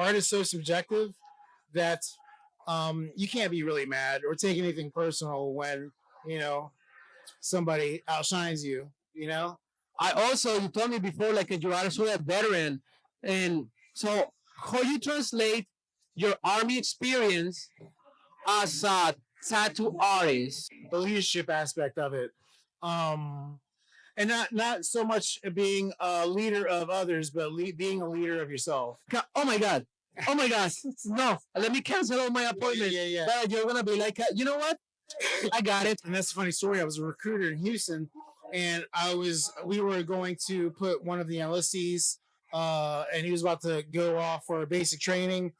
art is so subjective that you can't be really mad or take anything personal when you know somebody outshines you. You know. I also, you told me before, like you are also a veteran, and so how you translate your army experience as a tattoo artist? The leadership aspect of it, and not so much being a leader of others, but being a leader of yourself. Oh my god! Oh my gosh! No, let me cancel all my appointments. Yeah. But you're gonna be like, you know what? I got it. And that's a funny story. I was a recruiter in Houston, and we were going to put one of the enlistees, and he was about to go off for basic training,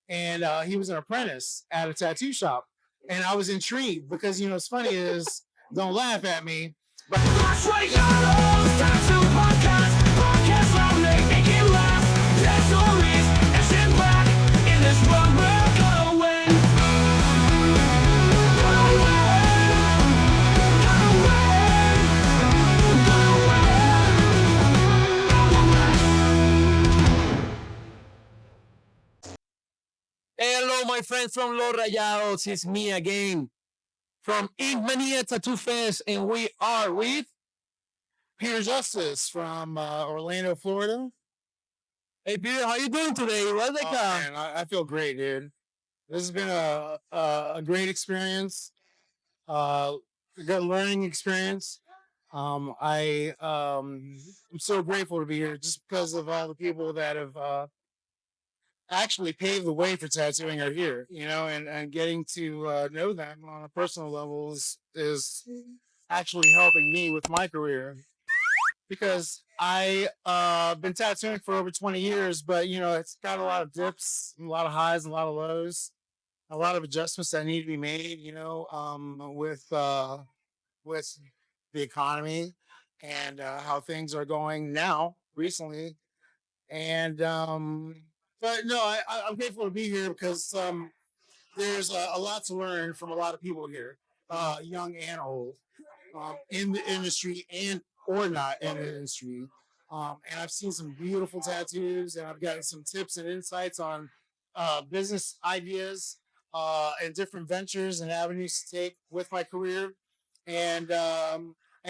and he was an apprentice at a tattoo shop, and I was intrigued because what's funny is, don't laugh at me, but Rayados, tattoo podcast only, make you laugh. There's stories and sit back in this world we're going. Hello, my friends from Los Rayados. It's me again from Ink Mania Tattoo Fest, and we are with Peter Justice from Orlando, Florida. Hey Peter. How you doing today? What's like Man, I feel great, dude. This has been a great experience, a good learning experience. I'm so grateful to be here just because of all the people that have actually paved the way for tattooing are here, and getting to know them on a personal level is actually helping me with my career because I been tattooing for over 20 years, but it's got a lot of dips, a lot of highs, and a lot of lows, a lot of adjustments that need to be made, with the economy and how things are going now recently. And but no, I'm grateful to be here because there's a lot to learn from a lot of people here, young and old, in the industry and or not in the industry. And I've seen some beautiful tattoos, and I've gotten some tips and insights on business ideas and different ventures and avenues to take with my career, and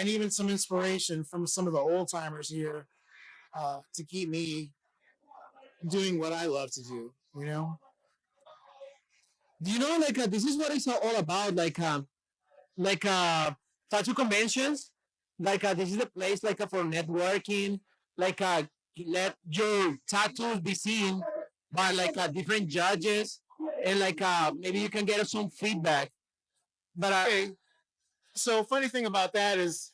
even some inspiration from some of the old timers here to keep me doing what I love to do. do you know like this is what it's all about, like tattoo conventions, this is the place for networking, like let your tattoos be seen by different judges, and maybe you can get some feedback. But Okay, so funny thing about that is,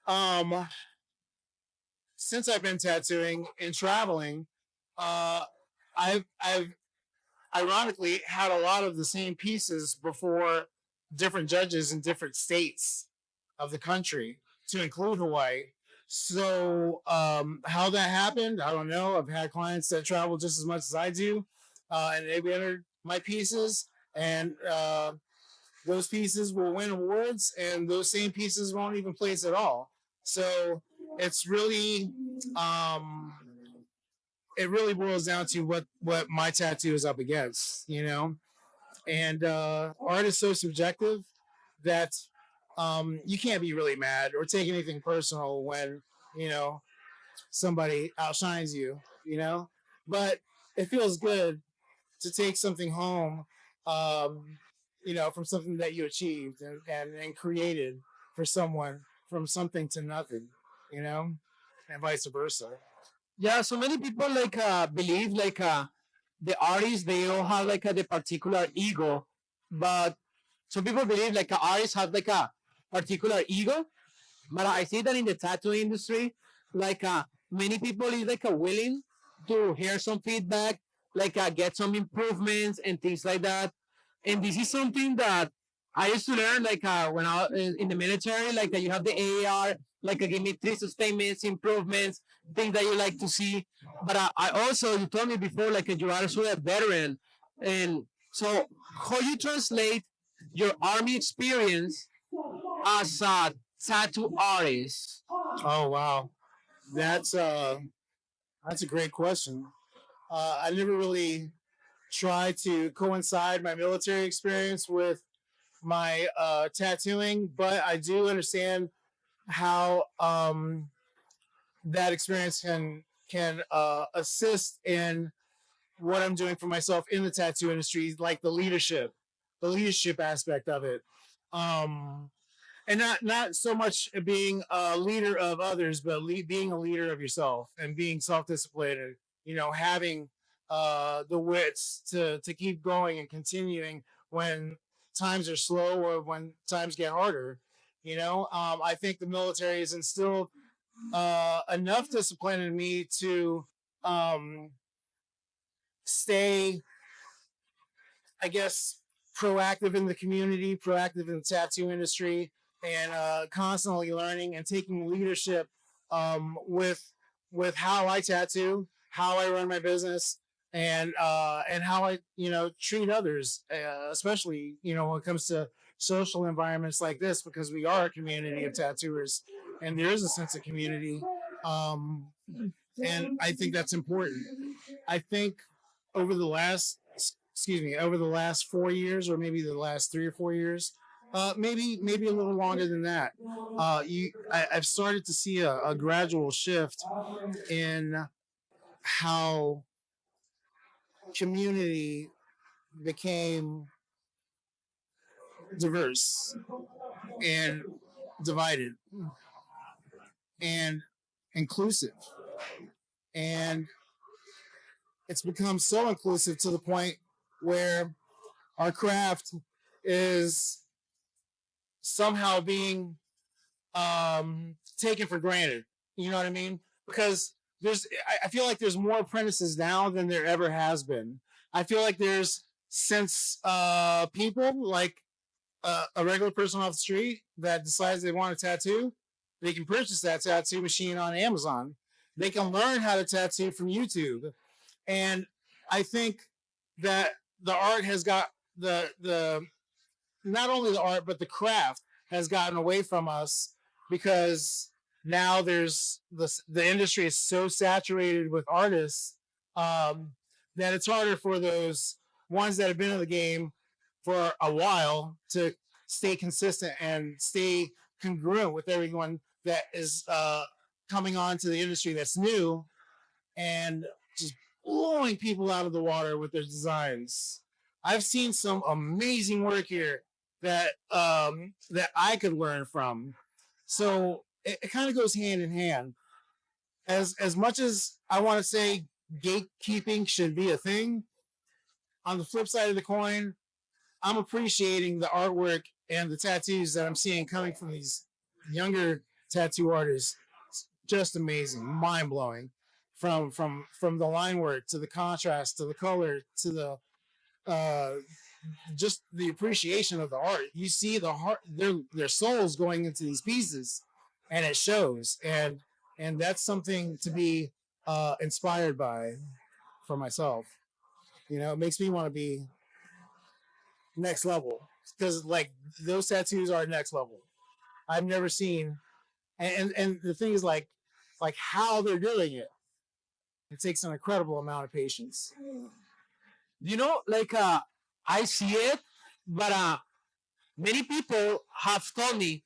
um, since I've been tattooing and traveling, uh, I've ironically had a lot of the same pieces before different judges in different states of the country, to include Hawaii. So how that happened, I don't know. I've had clients that travel just as much as I do, and they've entered my pieces, and those pieces will win awards, and those same pieces won't even place at all. So it's really um, it really boils down to what my tattoo is up against, And art is so subjective that you can't be really mad or take anything personal when you know somebody outshines you. But it feels good to take something home, from something that you achieved and created for someone from something to nothing, and vice versa. yeah, so many people believe the artists, they all have the particular ego, but some people believe artists have a particular ego. But I see that in the tattoo industry, many people is willing to hear some feedback, get some improvements and things like that. And this is something that I used to learn when I was in the military. You have the AAR, give me three sustainments, improvements, things that you like to see. But I also, you told me before, you are also a veteran, and so how you translate your army experience as a tattoo artist? Oh wow, that's a great question. I never really tried to coincide my military experience with my tattooing, but I do understand how that experience can assist in what I'm doing for myself in the tattoo industry, like the leadership aspect of it. Um, and not so much being a leader of others, but being a leader of yourself and being self disciplined. You know, having the wits to keep going and continuing when times are slow or when times get harder. You know, I think the military has instilled enough discipline in me to um, stay, I guess, proactive in the community, proactive in the tattoo industry, and constantly learning and taking leadership with how I tattoo, how I run my business, and how I treat others, especially when it comes to social environments like this, because we are a community of tattooers, and there is a sense of community, um, and I think that's important. I think over the last over the last 4 years, or maybe the last 3 or 4 years, maybe a little longer than that. I've started to see a gradual shift in how community became diverse and divided and inclusive, and it's become so inclusive to the point where our craft is somehow being taken for granted. You know what I mean? Because I feel like there's more apprentices now than there ever has been. I feel like there's since people like a regular person off the street that decides they want a tattoo, they can purchase that tattoo machine on Amazon. They can learn how to tattoo from YouTube, and I think that the art has got the not only the art but the craft has gotten away from us, because now there's the industry is so saturated with artists, um, that it's harder for those ones that have been in the game for a while to stay consistent and stay congruent with everyone that is coming on to the industry that's new, and just blowing people out of the water with their designs. I've seen some amazing work here that I could learn from. So it kind of goes hand in hand. As much as I want to say gatekeeping should be a thing, on the flip side of the coin, I'm appreciating the artwork and the tattoos that I'm seeing coming from these younger tattoo artists. It's just amazing, mind blowing. From the line work to the contrast to the color to the uh, just the appreciation of the art. You see the heart, their souls going into these pieces, and it shows. And that's something to be inspired by for myself. It makes me want to be next level, because like those tattoos are next level. I've never seen, and the thing is like how they're doing it. It takes an incredible amount of patience. Like I see it, but many people have told me,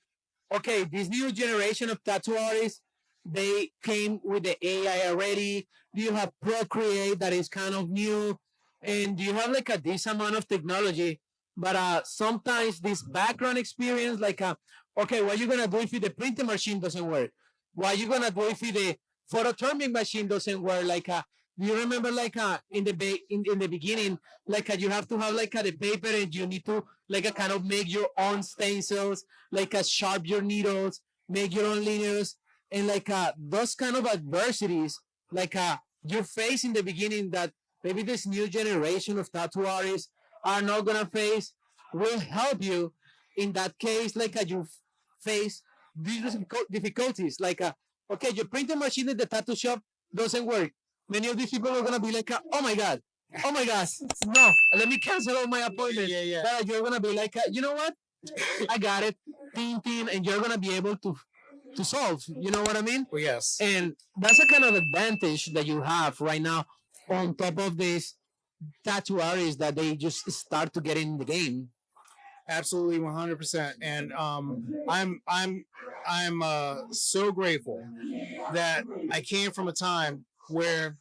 okay, this new generation of tattoo artists, they came with the AI already. Do you have Procreate that is kind of new? And do you have like this amount of technology? But sometimes this background experience, like, okay, what are you gonna do if the printing machine doesn't work? What are you gonna do if the phototerming machine doesn't work? Like, do you remember like in the beginning, like you have to have like the paper and you need to like kind of make your own stencils, like sharp your needles, make your own linears, and like those kind of adversities, like you face in the beginning that maybe this new generation of tattoo artists are not gonna face, will help you in that case, like you face these difficulties, like okay, your printing machine at the tattoo shop doesn't work. Many of these people are gonna be like, oh my god, oh my gosh, no, let me cancel all my appointments. Yeah. But you're gonna be like, you know what? I got it, and you're gonna be able to solve. You know what I mean? Well, yes. And that's a kind of advantage that you have right now. on top of this tattoo artists that they just start to get in the game. Absolutely, 100%. And I'm so grateful that I came from a time where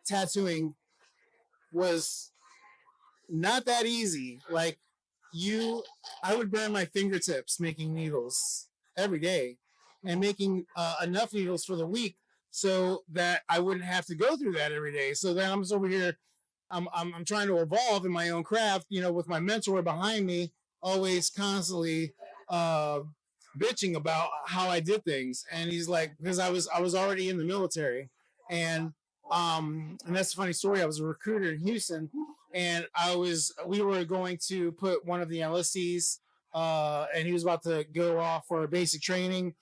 tattooing was not that easy. Like you, I would burn my fingertips making needles every day, and making enough needles for the week so that I wouldn't have to go through that every day. So then I'm just over here. I'm trying to evolve in my own craft, with my mentor behind me, always constantly uh, bitching about how I did things. And he's like, because I was already in the military, and and that's a funny story. I was a recruiter in Houston, and we were going to put one of the enlistees, and he was about to go off for basic training,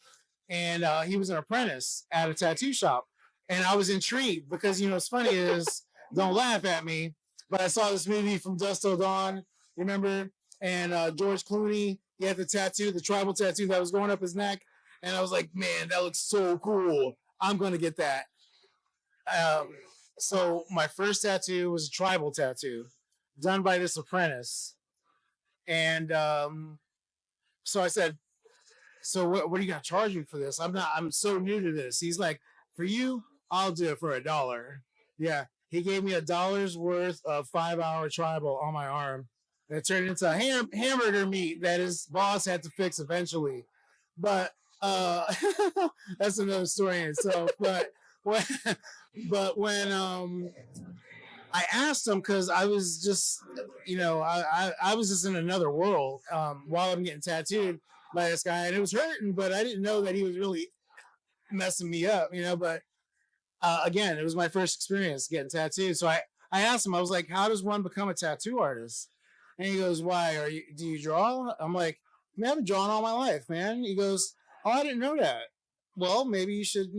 and he was an apprentice at a tattoo shop, and I was intrigued because what's funny is, don't laugh at me, but I saw this movie From Dusk Till Dawn, remember? And George Clooney, he had the tattoo, the tribal tattoo that was going up his neck, and I was like, man, that looks so cool. I'm gonna get that. Um, so my first tattoo was a tribal tattoo, done by this apprentice, and so I said, so what are you gonna charge me for this? I'm so new to this. He's like, for you, I'll do it for $1. Yeah. He gave me $1 worth of 5-hour tribal on my arm. That turned into hamburger meat that his boss had to fix eventually. But that's another story in itself. But when when I asked him, because I was just, I was just in another world while I'm getting tattooed by this guy, and it was hurting, but I didn't know that he was really messing me up, But again, it was my first experience getting tattooed, so I asked him, I was like, "How does one become a tattoo artist?" And he goes, "Why do you draw?" I'm like, "I haven't drawn all my life, man." He goes, "Oh, I didn't know that." Well, maybe you should,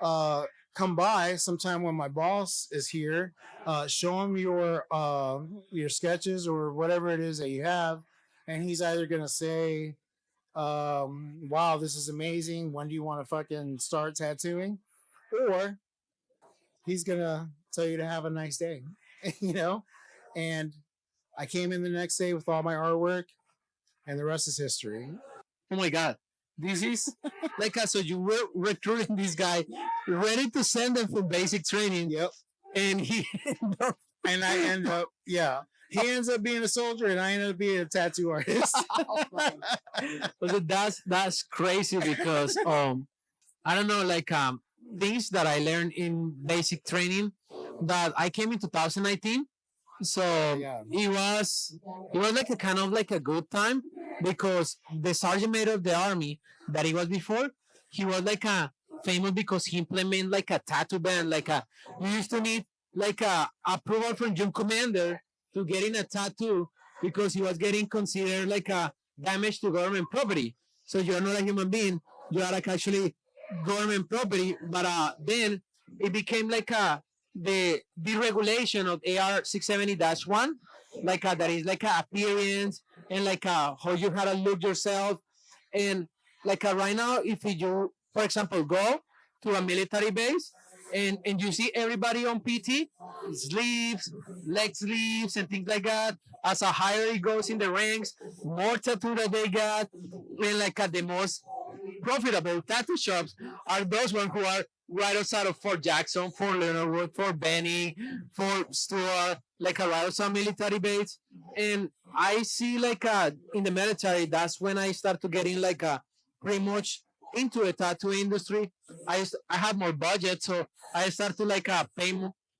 uh, come by sometime when my boss is here. Show him your sketches or whatever it is that you have, and he's either gonna say, "Wow, this is amazing. When do you want to fucking start tattooing?" Or he's gonna tell you to have a nice day, you know. And I came in the next day with all my artwork, and the rest is history. Oh my god, this is like so you were recruiting this guy, ready to send him for basic training. Yep. And and I end up, yeah. He ends up being a soldier, and I ended up being a tattoo artist. That's crazy because I don't know, like things that I learned in basic training that I came in 2019. So Yeah. it was like a kind of like a good time because the sergeant major of the army that he was before, he was like a famous because he implemented like a tattoo ban, like a you used to need like a approval from your commander to getting a tattoo because he was getting considered like a damage to government property. So you're not a human being, you are like actually government property. But then it became like a the deregulation of AR 670-1, like that is like a appearance and like how you how to look yourself. And like right now, if you, for example, go to a military base and you see everybody on PT, sleeves, leg sleeves, and things like that. As a higher it goes in the ranks, more tattoo that they got, and like the most profitable tattoo shops are those ones who are right outside of Fort Jackson, Fort Leonard Wood, Fort Benning, Fort Stewart, like a right outside military base. And I see like in the military, that's when I start to get in like pretty much into the tattoo industry. I have more budget, so I start to like pay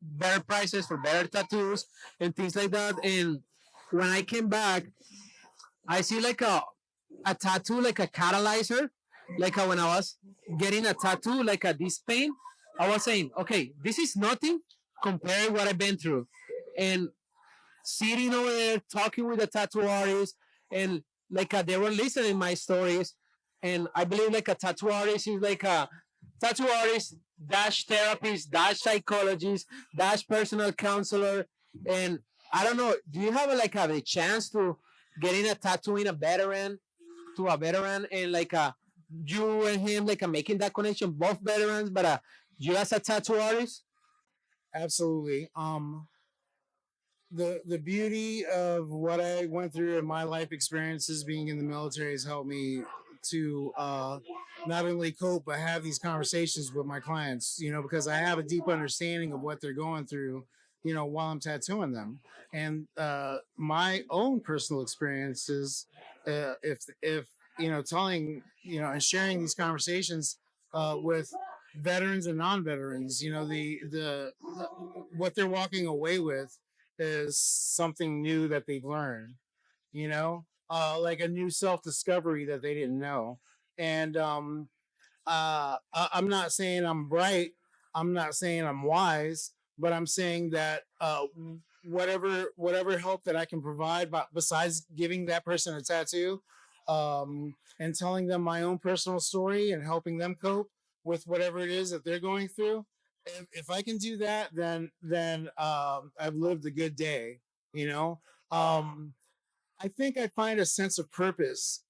better prices for better tattoos and things like that. And when I came back, I see like a tattoo, like a catalyzer, like when I was getting a tattoo, like this pain, I was saying, okay, this is nothing compared to what I've been through. And sitting over there talking with the tattoo artist, and like they were listening my stories. And I believe like a tattoo artist is like a tattoo artist dash therapist dash psychologist dash personal counselor. And I don't know, do you have like a chance to getting a tattoo in a veteran to a veteran, and like you and him like making that connection, both veterans, but you as a tattoo artist? Absolutely. The beauty of what I went through in my life experiences being in the military has helped me to not only cope but have these conversations with my clients. You know, because I have a deep understanding of what they're going through. You know, while I'm tattooing them, and my own personal experiences, if you know, telling you know and sharing these conversations with veterans and non-veterans, you know, the what they're walking away with is something new that they've learned, you know, like a new self discovery that they didn't know. And I'm not saying I'm bright. I'm not saying I'm wise, but I'm saying that whatever help that I can provide, but besides giving that person a tattoo, and telling them my own personal story and helping them cope with whatever it is that they're going through, if I can do that, then I've lived a good day. You know, um, I think I find a sense of purpose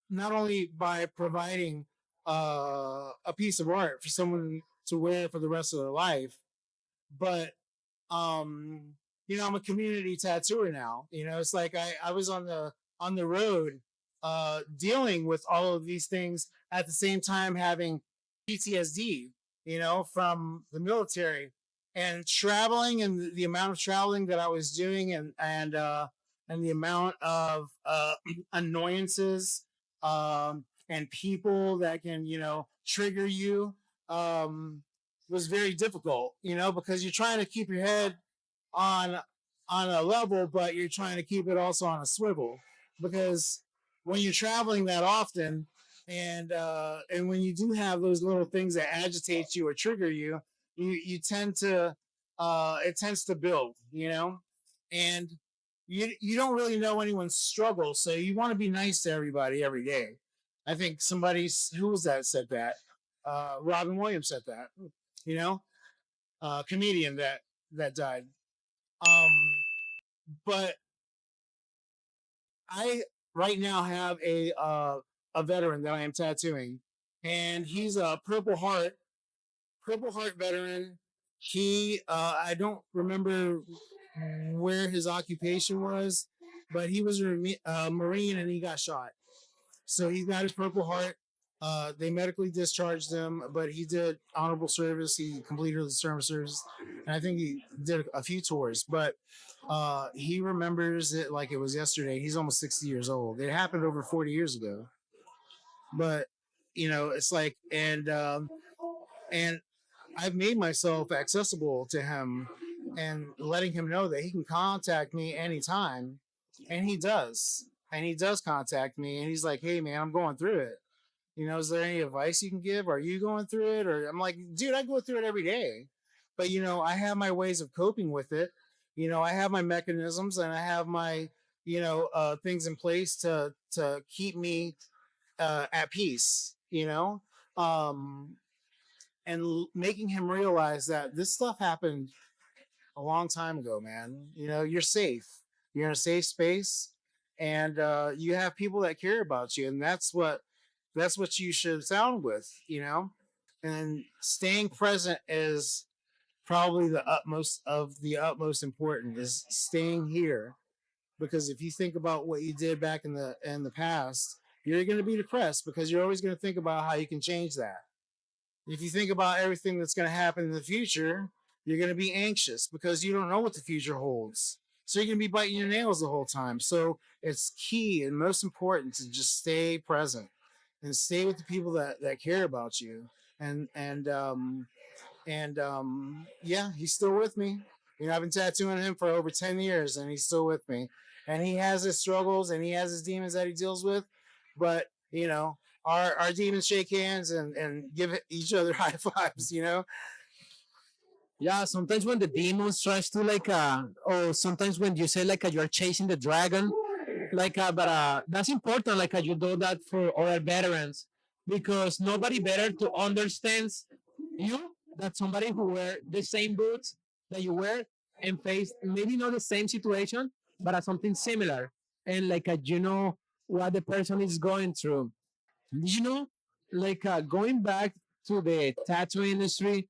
not only by providing a piece of art for someone to wear for the rest of their life, but um, you know, I'm a community tattooer now. You know, it's like I was on the road dealing with all of these things at the same time having PTSD, you know, from the military and traveling and the amount of traveling that I was doing and the amount of annoyances and people that can, you know, trigger you um, was very difficult, you know, because you're trying to keep your head on on a level, but you're trying to keep it also on a swivel because when you're traveling that often and when you do have those little things that agitate you or trigger you, you tend to it tends to build, you know, and you don't really know anyone's struggle, so you want to be nice to everybody every day. I think somebody's who was that said that. Robin Williams said that. You know, comedian that died. Um, but I right now have a veteran that I am tattooing, and he's a Purple Heart veteran. He I don't remember where his occupation was, but he was a Marine and he got shot. So he got his Purple Heart. They medically discharged him, but he did honorable service. He completed the term of service, and I think he did a few tours. But he remembers it like it was yesterday. He's almost 60 years old. It happened over 40 years ago. But you know, it's like, and I've made myself accessible to him and letting him know that he can contact me anytime. And he does. And he does contact me and he's like, hey, man, I'm going through it. You know, is there any advice you can give? Are you going through it? Or I'm like, dude, I go through it every day. But, you know, I have my ways of coping with it. You know, I have my mechanisms and I have my, you know, things in place to keep me at peace, you know? Um, and making him realize that this stuff happened a long time ago, man. You know, you're safe. You're in a safe space, and you have people that care about you, and that's what you should sound with. You know, and staying present is probably the utmost important is staying here because if you think about what you did back in the past, you're going to be depressed because you're always going to think about how you can change that. If you think about everything that's going to happen in the future, you're going to be anxious because you don't know what the future holds. So you're going to be biting your nails the whole time. So it's key and most important to just stay present and stay with the people that care about you. And and um yeah, he's still with me. You know, I've been tattooing him for over 10 years and he's still with me. And he has his struggles and he has his demons that he deals with. But, you know, our demons shake hands and give each other high fives, you know? Yeah, sometimes when the demons tries to like or sometimes when you say like you're chasing the dragon, like but that's important like you do that for other veterans because nobody better to understands you that somebody who wear the same boots that you wear and face maybe not the same situation but something similar and like you know what the person is going through, you know, like going back to the tattoo industry,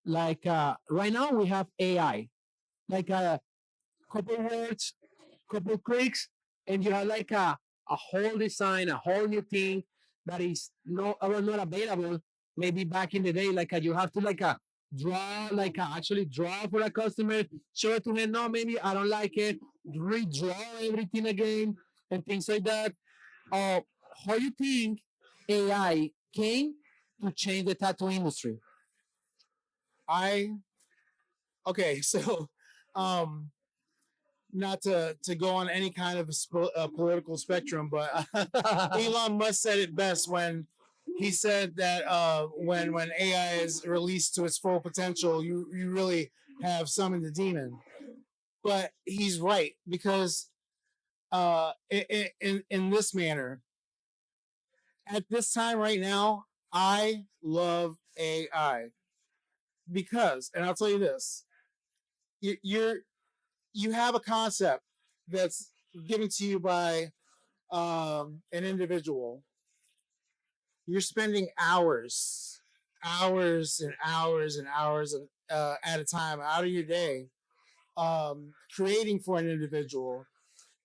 Like right now we have AI, like a couple words, couple clicks, and you have like a whole design, a whole new thing that is not available. Maybe back in the day, like you have to like draw, like actually draw for a customer, show it to him. No, maybe I don't like it. Redraw everything again and things like that. Uh, how you think AI came to change the tattoo industry? I okay, so um not to go on any kind of political spectrum, but Elon Musk said it best when he said that when AI is released to its full potential, you really have summoned the demon. But he's right because in this manner, at this time right now, I love AI because, and I'll tell you this, you're you have a concept that's given to you by an individual. You're spending hours and hours and hours at a time out of your day creating for an individual.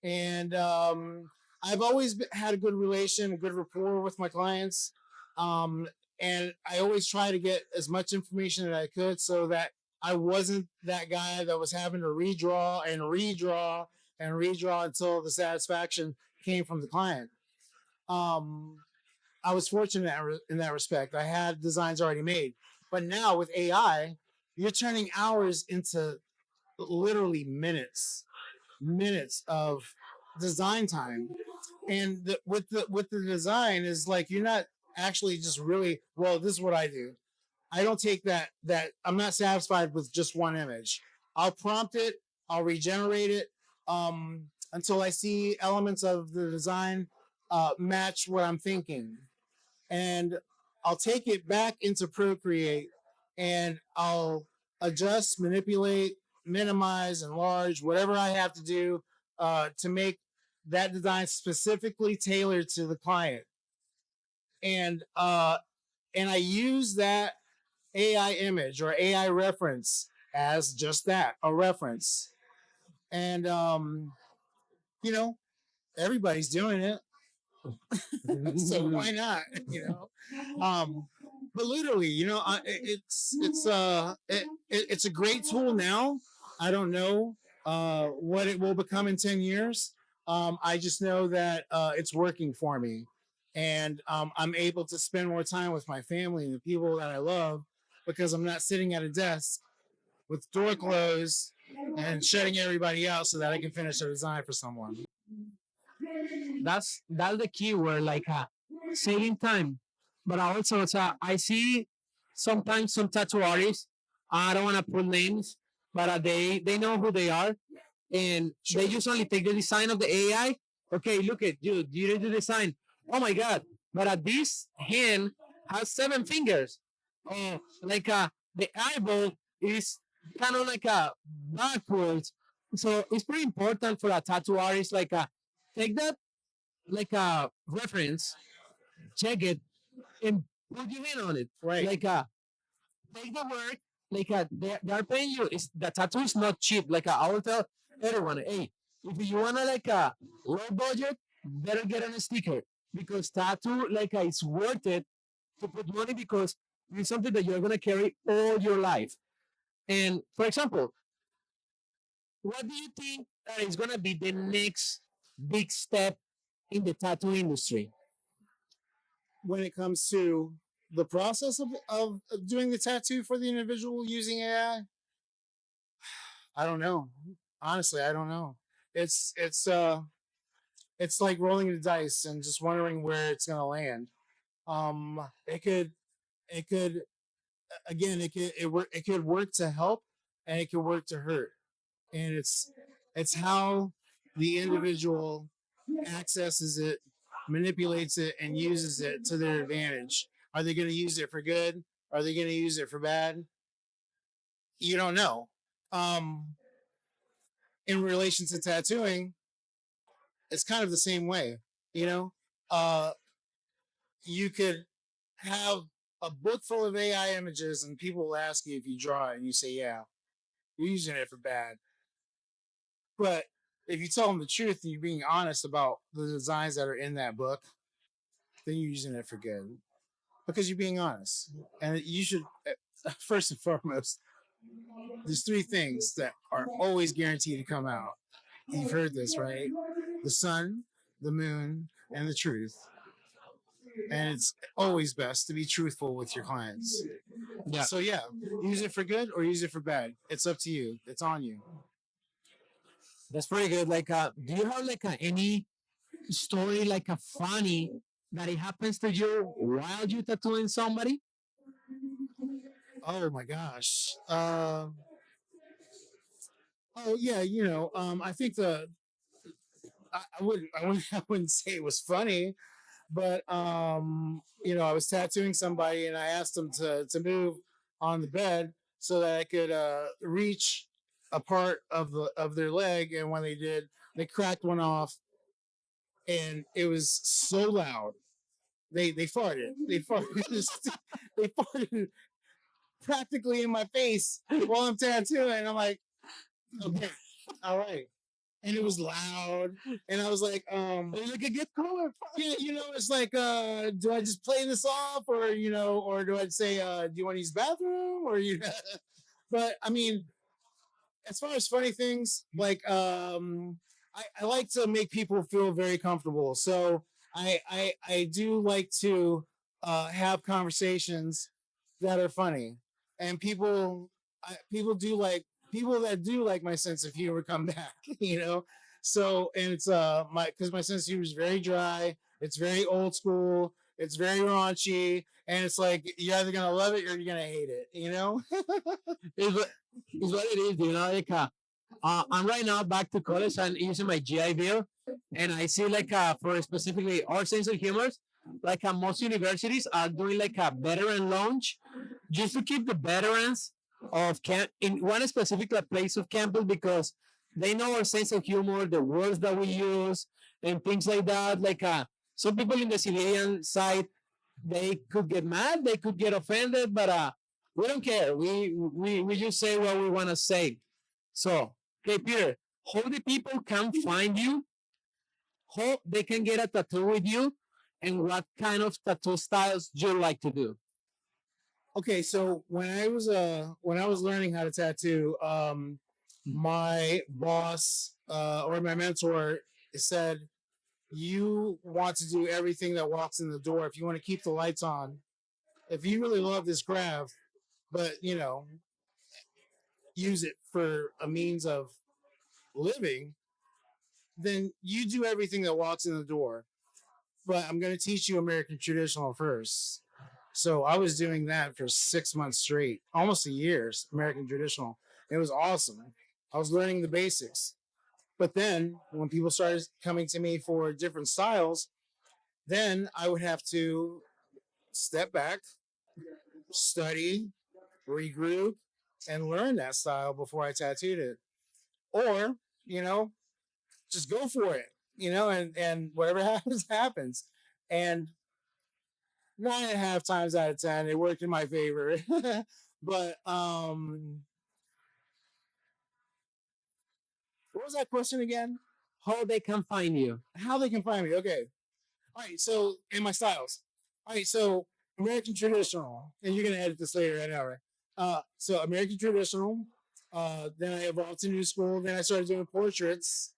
And I've always had a good relation, a good rapport with my clients. Um, and I always try to get as much information as I could so that I wasn't that guy that was having to redraw and redraw and redraw until the satisfaction came from the client. Um, I was fortunate in that respect. I had designs already made, but now with AI, you're turning hours into literally minutes of design time. And with the design is like you're not actually just really well. This is what I do. I don't take that I'm not satisfied with just one image. I'll prompt it. I'll regenerate it until I see elements of the design match what I'm thinking, and I'll take it back into Procreate and I'll adjust, manipulate, minimize, enlarge, whatever I have to do to make that design specifically tailored to the client. And and I use that AI image or AI reference as just that, a reference. And you know, everybody's doing it. So why not? You know, um, but literally, it's a great tool now. I don't know what it will become in 10 years. I just know that it's working for me, and I'm able to spend more time with my family and the people that I love because I'm not sitting at a desk with door closed and shutting everybody out so that I can finish a design for someone. That's the key word, like saving time. But also, I see sometimes some tattoo artists. I don't want to put names, but they know who they are, and they usually take the design of the AI. Okay, look at you did the design. Oh my god! But this hand has 7 fingers. Like the eyeball is kind of like backwards. So it's pretty important for a tattoo artist, like take that like a reference, check it, and put your hand on it. Right. Like take the work. Like they're paying you. It's the tattoo is not cheap. Like I will tell everyone, hey, if you wanna like a low budget, better get on a sticker because tattoo like it's worth it to put money because it's something that you're gonna carry all your life. And for example, what do you think that is gonna be the next big step in the tattoo industry? When it comes to the process of doing the tattoo for the individual using AI, I don't know. Honestly, I don't know. It's it's like rolling the dice and just wondering where it's gonna land. It could again it could work to help and it could work to hurt, and it's how the individual accesses it, manipulates it, and uses it to their advantage. Are they going to use it for good? Are they going to use it for bad? You don't know. Um, in relation to tattooing, it's kind of the same way. You know, uh, you could have a book full of AI images, and people will ask you if you draw it, and you say, "Yeah, you're using it for bad." But if you tell them the truth and you're being honest about the designs that are in that book, then you're using it for good because you're being honest. And you should, first and foremost, there's three things that are always guaranteed to come out. You've heard this, right? The sun, the moon, and the truth. And it's always best to be truthful with your clients. Yeah, So yeah, use it for good or use it for bad. It's up to you. It's on you. that's pretty good. Like, do you have like any story, like a funny that it happens to you while you tattooing somebody? Oh my gosh. Oh yeah, I think I wouldn't say it was funny, but I was tattooing somebody and I asked them to move on the bed so that I could reach a part of their leg, and when they did, they cracked one off, and it was so loud. They farted. They farted. They farted practically in my face while I'm tattooing. And I'm like, okay, all right. And it was loud, and I was like, Like a get color. yeah, it's like, do I just play this off, or or do I say, do you want to use the bathroom, or but I mean, as far as funny things, like, I like to make people feel very comfortable. So I do like to have conversations that are funny, and people that do like my sense of humor come back, So, and it's my because my sense of humor is very dry. It's very old school. It's very raunchy, and it's like you're either gonna love it or you're gonna hate it. Is what is what it is, like I'm right now back to college and using my GI Bill, and I see like for specifically our sense of humor, like most universities are doing like a veteran launch just to keep the veterans of camp in one specific place of campus because they know our sense of humor, the words that we use, and things like that. Like some people in the civilian side, they could get mad, they could get offended, but we don't care. We just say what we want to say. So, okay, Peter, how the people can find you, how they can get a tattoo with you, and what kind of tattoo styles you like to do. Okay, so when I was learning how to tattoo, my boss or my mentor said, you want to do everything that walks in the door. If you want to keep the lights on, if you really love this craft, but use it for a means of living, then you do everything that walks in the door. But I'm going to teach you American traditional first. So I was doing that for 6 months straight, almost a year, American traditional. It was awesome. I was learning the basics. But then when people started coming to me for different styles, then I would have to step back, study, regroup, and learn that style before I tattooed it. Or, you know, just go for it, and whatever happens, happens. And 9.5 times out of 10, it worked in my favor. But what was that question again? How they can find you. How they can find me? Okay. All right. So in my styles. All right. So American traditional, and you're gonna edit this later, right now, right? So American traditional. Then I evolved to new school. Then I started doing portraits.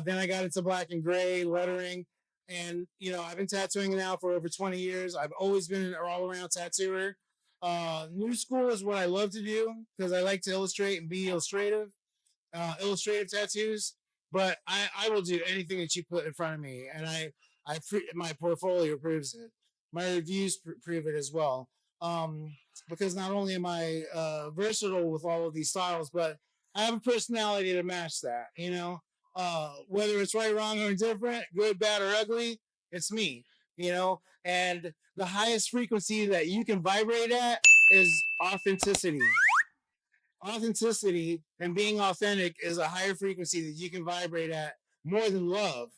Then I got into black and gray lettering. And, I've been tattooing now for over 20 years. I've always been an all around tattooer. New school is what I love to do because I like to illustrate and be illustrative tattoos. But I will do anything that you put in front of me. And my portfolio proves it. My reviews prove it as well. Because not only am I versatile with all of these styles, but I have a personality to match that, whether it's right, wrong, or indifferent, good, bad, or ugly, it's me, and the highest frequency that you can vibrate at is authenticity. Authenticity and being authentic is a higher frequency that you can vibrate at more than love.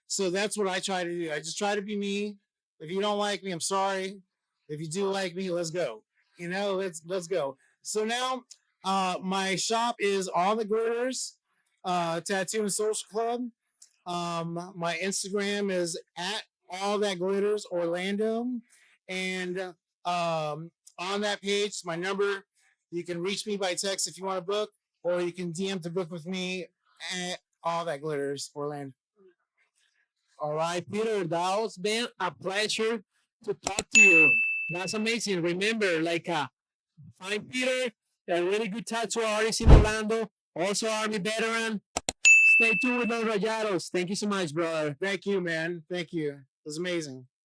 So that's what I try to do. I just try to be me. If you don't like me, I'm sorry. If you do like me, let's go. Let's go. So now, my shop is All the Glitters, Tattoo and Social Club. My Instagram is at All That Glitters Orlando, and on that page, my number. You can reach me by text if you want to book, or you can DM to book with me at All That Glitters Orlando. All right, Peter, that was been a pleasure to talk to you. That's amazing. Remember, find Peter, a really good tattoo artist in Orlando, also Army veteran. Stay tuned with those Rayados. Thank you so much, brother. Thank you, man. Thank you. It was amazing.